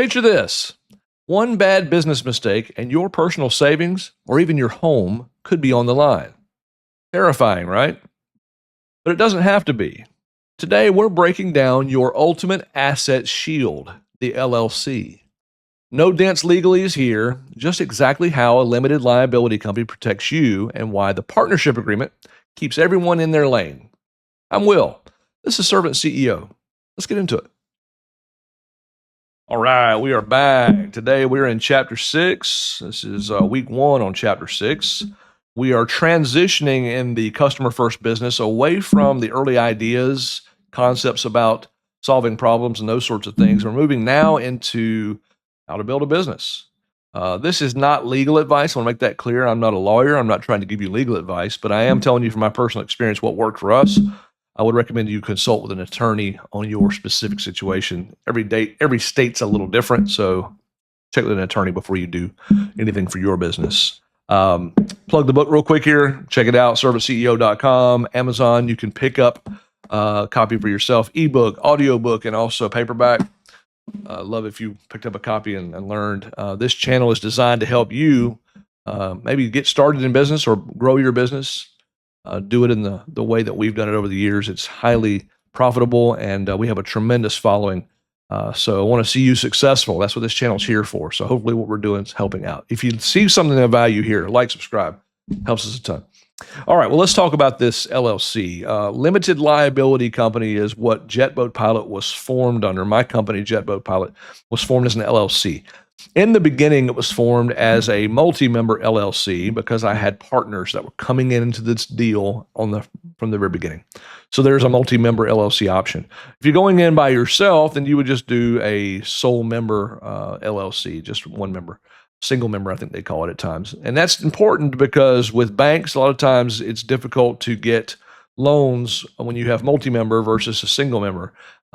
Picture this. One bad business mistake and your personal savings or even your home could be on the line. Terrifying, right? But it doesn't have to be. Today, we're breaking down your ultimate asset shield, the LLC. No dense legalese here, just exactly how a limited liability company protects you and why the partnership agreement keeps everyone in their lane. I'm Will. This is Servant CEO. Let's get into it. All right, we are back. Today we're in Chapter 6. This is week 1 on Chapter 6. We are transitioning in the customer first business away from the early ideas, concepts about solving problems and those sorts of things. We're moving now into how to build a business. This is not legal advice. I want to make that clear. I'm not a lawyer. I'm not trying to give you legal advice, but I am telling you from my personal experience what worked for us. I would recommend you consult with an attorney on your specific situation. Every state's a little different, so check with an attorney before you do anything for your business. Plug the book real quick here. Check it out, servantceo.com. Amazon, you can pick up a copy for yourself, ebook, audiobook, and also paperback. Love if you picked up a copy and learned. This channel is designed to help you maybe get started in business or grow your business. Do it in the way that we've done it over the years. It's highly profitable, and we have a tremendous following. So I want to see you successful. That's what this channel's here for. So hopefully what we're doing is helping out. If you see something of value here, like, subscribe. Helps us a ton. All right, well, let's talk about this LLC. Limited Liability Company is what Jet Boat Pilot was formed under. My company, Jet Boat Pilot, was formed as an LLC. In the beginning, it was formed as a multi-member LLC because I had partners that were coming into this deal from the very beginning. So there's a multi-member LLC option. If you're going in by yourself, then you would just do a sole member LLC, just one member. Single member, I think they call it at times. And that's important because with banks, a lot of times it's difficult to get loans when you have multi-member versus a single member.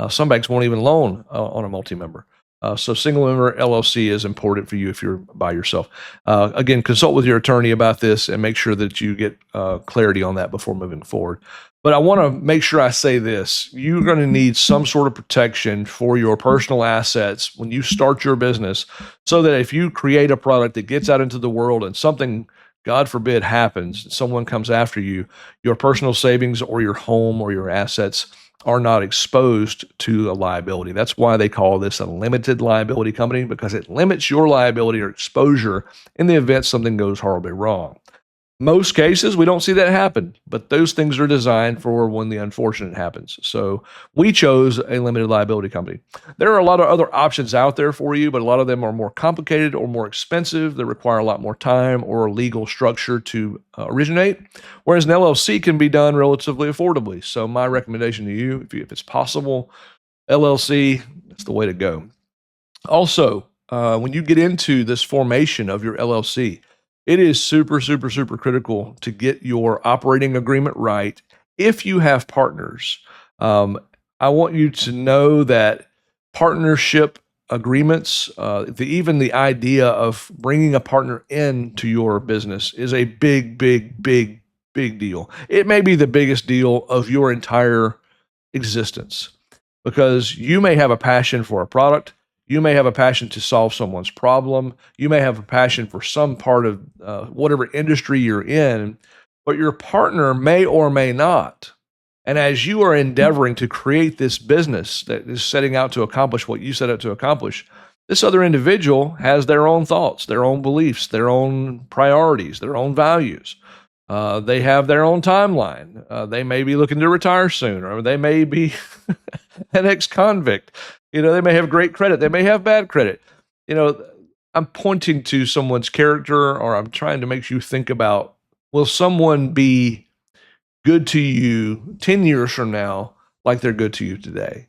Some banks won't even loan on a multi-member. So single member LLC is important for you if you're by yourself. Again, consult with your attorney about this and make sure that you get clarity on that before moving forward. But I want to make sure I say this. You're going to need some sort of protection for your personal assets when you start your business so that if you create a product that gets out into the world and something, God forbid, happens, someone comes after you, your personal savings or your home or your assets are not exposed to a liability. That's why they call this a limited liability company, because it limits your liability or exposure in the event something goes horribly wrong. Most cases, we don't see that happen, but those things are designed for when the unfortunate happens. So we chose a limited liability company. There are a lot of other options out there for you, but a lot of them are more complicated or more expensive. They require a lot more time or legal structure to originate, whereas an LLC can be done relatively affordably. So my recommendation to you, if it's possible, LLC, that's the way to go. Also, when you get into this formation of your LLC, it is super, super, super critical to get your operating agreement right. If you have partners, I want you to know that partnership agreements, even the idea of bringing a partner into your business is a big, big, big, big deal. It may be the biggest deal of your entire existence because you may have a passion for a product. You may have a passion to solve someone's problem. You may have a passion for some part of whatever industry you're in, but your partner may or may not. And as you are endeavoring to create this business that is setting out to accomplish what you set out to accomplish, this other individual has their own thoughts, their own beliefs, their own priorities, their own values. They have their own timeline. They may be looking to retire soon, or they may be an ex-convict. They may have great credit. They may have bad credit. I'm pointing to someone's character, or I'm trying to make you think about, will someone be good to you 10 years from now like they're good to you today?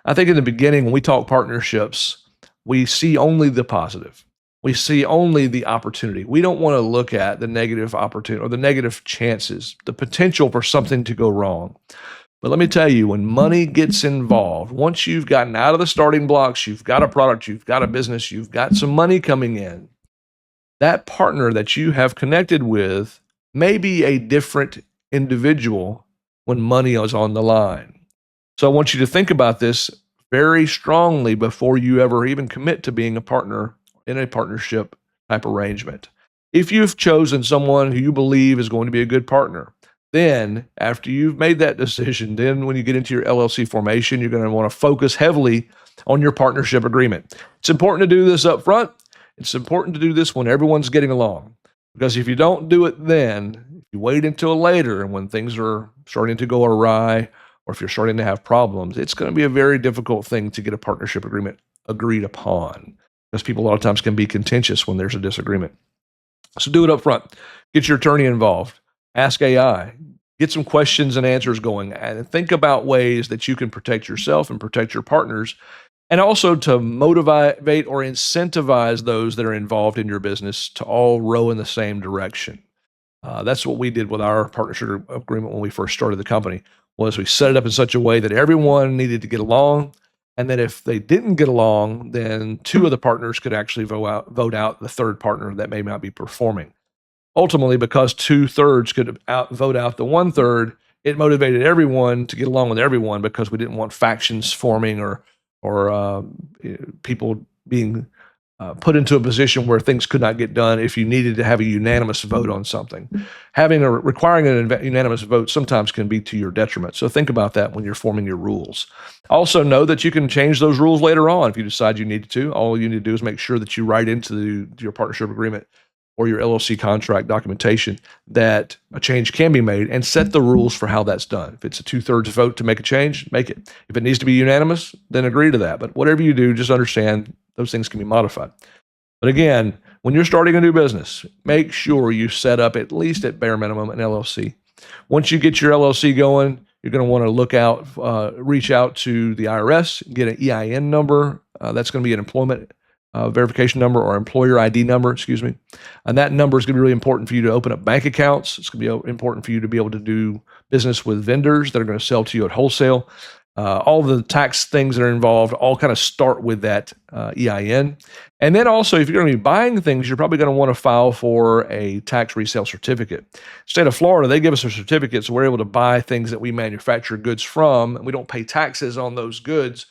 I think in the beginning, when we talk partnerships, we see only the positive. We see only the opportunity. We don't want to look at the negative opportunity or the negative chances, the potential for something to go wrong. But let me tell you, when money gets involved, once you've gotten out of the starting blocks, you've got a product, you've got a business, you've got some money coming in, that partner that you have connected with may be a different individual when money is on the line. So I want you to think about this very strongly before you ever even commit to being a partner in a partnership type arrangement. If you've chosen someone who you believe is going to be a good partner, then after you've made that decision, then when you get into your LLC formation, you're going to want to focus heavily on your partnership agreement. It's important to do this up front. It's important to do this when everyone's getting along. Because if you don't do it then, if you wait until later and when things are starting to go awry, or if you're starting to have problems, it's going to be a very difficult thing to get a partnership agreement agreed upon. Because people a lot of times can be contentious when there's a disagreement. So do it up front. Get your attorney involved. Ask AI. Get some questions and answers going. And think about ways that you can protect yourself and protect your partners, and also to motivate or incentivize those that are involved in your business to all row in the same direction. That's what we did with our partnership agreement when we first started the company, was we set it up in such a way that everyone needed to get along, and that if they didn't get along, then two of the partners could actually vote out the third partner that may not be performing. Ultimately, because 2/3 could vote out the 1/3, it motivated everyone to get along with everyone, because we didn't want factions forming or people being put into a position where things could not get done if you needed to have a unanimous vote on something. Requiring a unanimous vote sometimes can be to your detriment. So think about that when you're forming your rules. Also know that you can change those rules later on if you decide you need to. All you need to do is make sure that you write into your partnership agreement or your LLC contract documentation that a change can be made, and set the rules for how that's done. If it's a 2/3 vote to make a change, make it. If it needs to be unanimous, then agree to that. But whatever you do, just understand those things can be modified. But again, when you're starting a new business, make sure you set up at least at bare minimum an LLC. Once you get your LLC going, you're going to want to reach out to the IRS, get an EIN number. That's going to be an employment verification number, or employer ID number, excuse me. And that number is going to be really important for you to open up bank accounts. It's going to be important for you to be able to do business with vendors that are going to sell to you at wholesale. All the tax things that are involved all kind of start with that EIN. And then also, if you're going to be buying things, you're probably going to want to file for a tax resale certificate. State of Florida, they give us a certificate, so we're able to buy things that we manufacture goods from, and we don't pay taxes on those goods.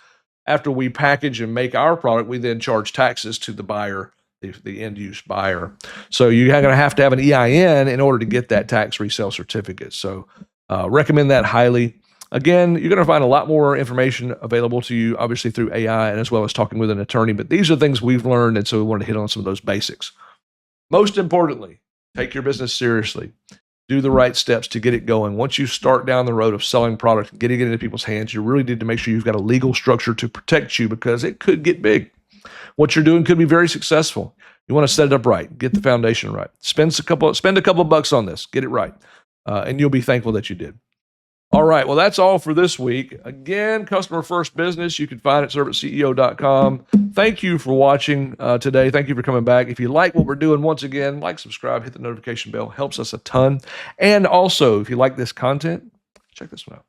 After we package and make our product, we then charge taxes to the buyer, the end-use buyer. So you're going to have an EIN in order to get that tax resale certificate. So recommend that highly. Again, you're going to find a lot more information available to you, obviously through AI and as well as talking with an attorney. But these are things we've learned, and so we wanted to hit on some of those basics. Most importantly, take your business seriously. Do the right steps to get it going. Once you start down the road of selling product and getting it into people's hands, you really need to make sure you've got a legal structure to protect you, because it could get big. What you're doing could be very successful. You want to set it up right, get the foundation right. Spend a couple of bucks on this, get it right, and you'll be thankful that you did. All right, well, that's all for this week. Again, Customer First Business, you can find it at servantceo.com. Thank you for watching today. Thank you for coming back. If you like what we're doing, once again, like, subscribe, hit the notification bell. Helps us a ton. And also, if you like this content, check this one out.